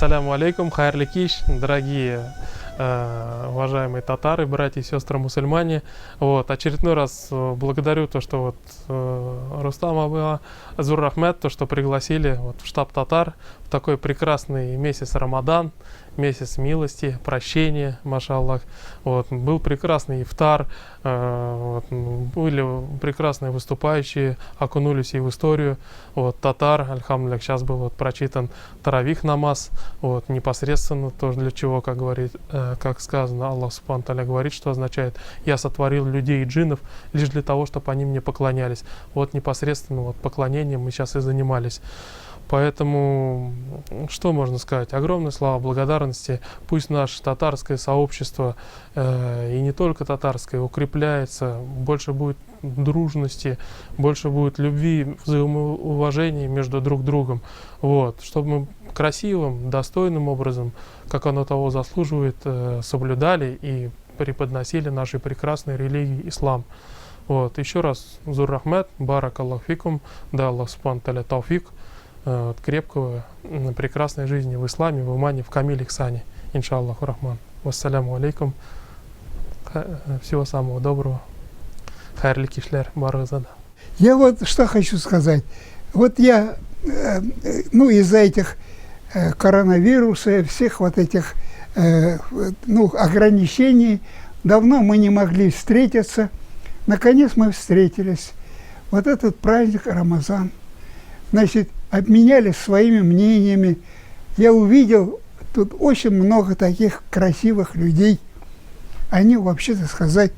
Ассаляму алейкум, хайрли киш, дорогие уважаемые татары, братья и сестры мусульмане. Вот, очередной раз благодарю то, что Рустам Аба Зур-Рахмет, то, что пригласили в штаб татар в такой прекрасный месяц Рамадан, месяц милости, прощения, машаллах. Был прекрасный ифтар, были прекрасные выступающие, окунулись и в историю татар. Альхамдулиллах, сейчас был прочитан таравих намаз, непосредственно тоже для чего, как сказано, Аллах Субхану Тааля говорит, что означает: я сотворил людей и джиннов лишь для того, чтобы они мне поклонялись. Непосредственно поклонением мы сейчас и занимались. Поэтому, что можно сказать? Огромные слова благодарности. Пусть наше татарское сообщество, и не только татарское, укрепляется, больше будет дружности, больше будет любви, взаимоуважения между друг другом. Чтобы мы красивым, достойным образом, как оно того заслуживает, соблюдали и преподносили нашей прекрасной религии ислам. Еще раз, Зур-Рахмет, барак Аллах фикум, да Аллах Субхану Тааля тауфик, крепкого, прекрасной жизни в исламе, в имане, в камиле, ихсане. Иншаллаху рахман. Вассаляму алейкум. Всего самого доброго. Хайрли кишлер, баразада. Я что хочу сказать. Я, из-за этих коронавируса, всех этих ограничений, давно мы не могли встретиться. Наконец мы встретились. Этот праздник Рамазан. Обменялись своими мнениями. Я увидел тут очень много таких красивых людей. Они, вообще-то сказать,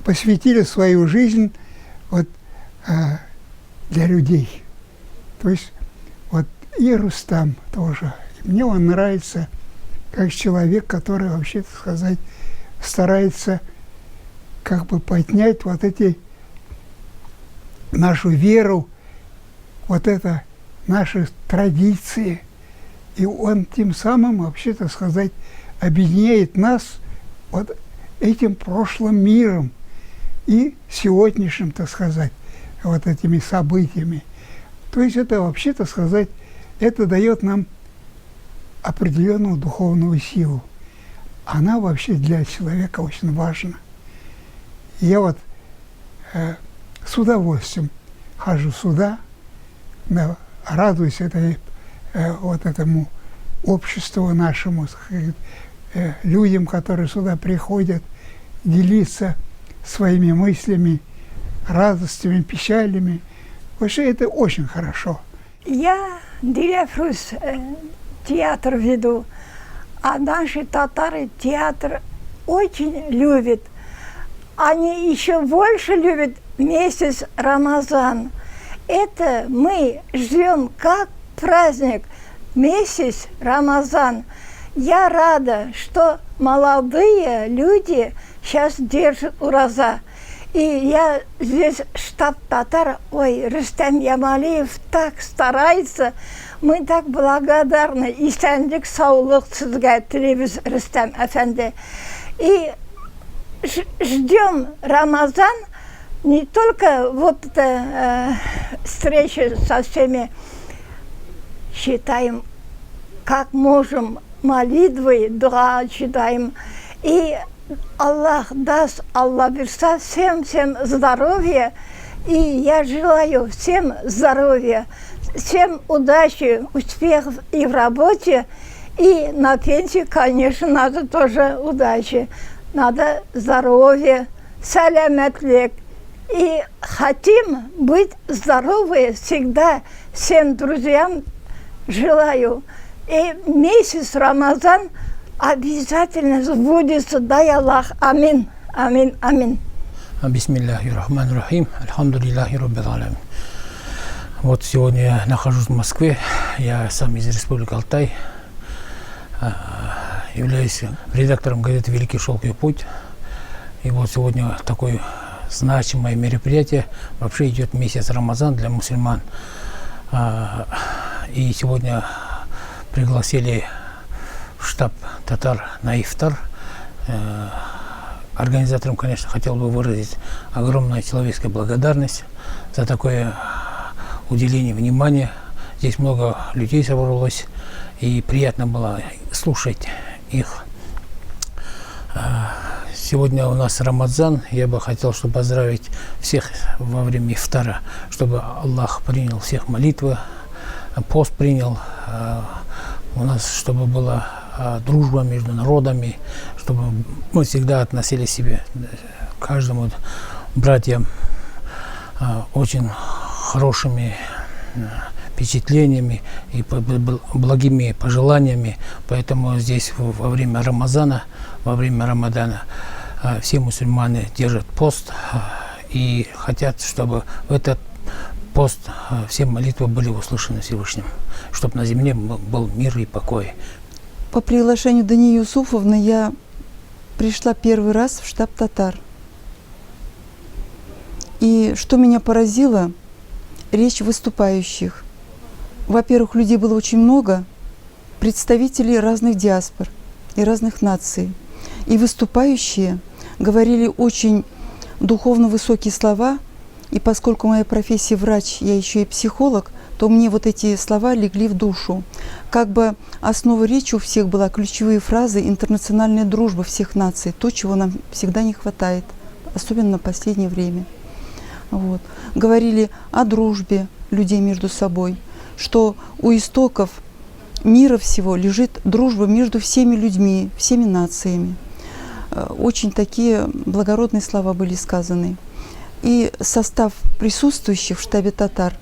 посвятили свою жизнь для людей. То есть и Рустам тоже. Мне он нравится как человек, который, вообще-то сказать, старается поднять нашу веру, это наши традиции. И он тем самым, вообще-то сказать, объединяет нас этим прошлым миром и сегодняшним, так сказать, этими событиями. То есть это, вообще-то сказать, это дает нам определенную духовную силу. Она вообще для человека очень важна. И я с удовольствием хожу сюда, радуюсь этому обществу нашему, людям, которые сюда приходят, делиться своими мыслями, радостями, печалями. Вообще это очень хорошо. Я Дилефрус театр веду, а наши татары театр очень любят. Они еще больше любят месяц Рамазан. Это мы ждем как праздник, месяц Рамазан. Я рада, что молодые люди сейчас держат ураза. И я здесь штаб татар, Рустам Ямалиев так старается. Мы так благодарны. Исәнлек, саулык сезгә телибез, Рустам әфәнде. И ждем Рамазан. Не только эта встреча со всеми, считаем, как можем, молитвы, дуа читаем. И Аллах даст, Аллах берса, всем здоровья. И я желаю всем здоровья, всем удачи, успехов и в работе. И на пенсии, конечно, надо тоже удачи. Надо здоровья, саляматлик. И хотим быть здоровы всегда. Всем друзьям желаю. И месяц Рамазан обязательно сбудется. Дай Аллах. Амин. Амин. Амин. Бисмиллахи рахмани рахим. Альхамдулиллахи раббил аламин. Сегодня я нахожусь в Москве. Я сам из Республики Алтай. Являюсь редактором газеты «Великий шелковый путь». И сегодня такой значимое мероприятие. Вообще идет месяц Рамазан для мусульман. И сегодня пригласили в штаб татар на ифтар. Организаторам, конечно, хотел бы выразить огромную человеческую благодарность за такое уделение внимания Здесь много людей собралось, и приятно было слушать их. Сегодня у нас Рамазан. Я бы хотел, чтобы поздравить всех во время ифтара, чтобы Аллах принял всех молитвы, пост принял. У нас, чтобы была дружба между народами, чтобы мы всегда относили себе к каждому братьям очень хорошими впечатлениями и благими пожеланиями. Поэтому здесь во время Рамадана все мусульмане держат пост и хотят, чтобы в этот пост все молитвы были услышаны Всевышним, чтобы на земле был мир и покой. По приглашению Дании Юсуфовны я пришла первый раз в штаб татар. И что меня поразило, речь выступающих. Во-первых, людей было очень много, представителей разных диаспор и разных наций. И выступающие говорили очень духовно высокие слова. И поскольку моя профессия врач, я еще и психолог, то мне вот эти слова легли в душу. Как бы основа речи у всех была ключевые фразы «интернациональная дружба всех наций», то, чего нам всегда не хватает, особенно в последнее время. Вот. Говорили о дружбе людей между собой, что у истоков мира всего лежит дружба между всеми людьми, всеми нациями. Очень такие благородные слова были сказаны. И состав присутствующих в штабе татар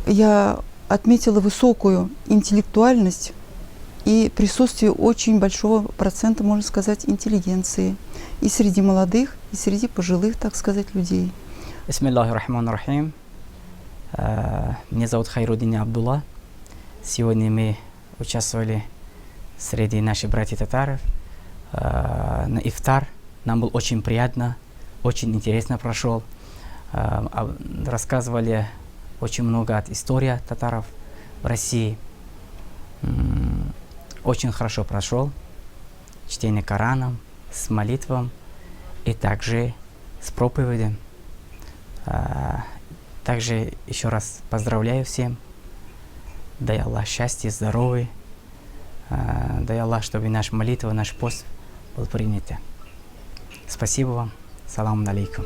я отметила высокую интеллектуальность и присутствие очень большого процента, можно сказать, интеллигенции. И среди молодых, и среди пожилых, так сказать, людей. Бисмиллахи рахмани рахим. Меня зовут Хайруддин Абдулла. Сегодня мы участвовали среди наших братьев татаров на ифтар. Нам было очень приятно, очень интересно прошел. Рассказывали очень много от истории татаров в России. Очень хорошо прошел. Чтение Корана, с молитвом и также с проповедью. Также еще раз поздравляю всем. Дай Аллах счастья, здоровья. Дай Аллах, чтобы наша молитва, наш пост был принят. Спасибо вам. Салам алейкум.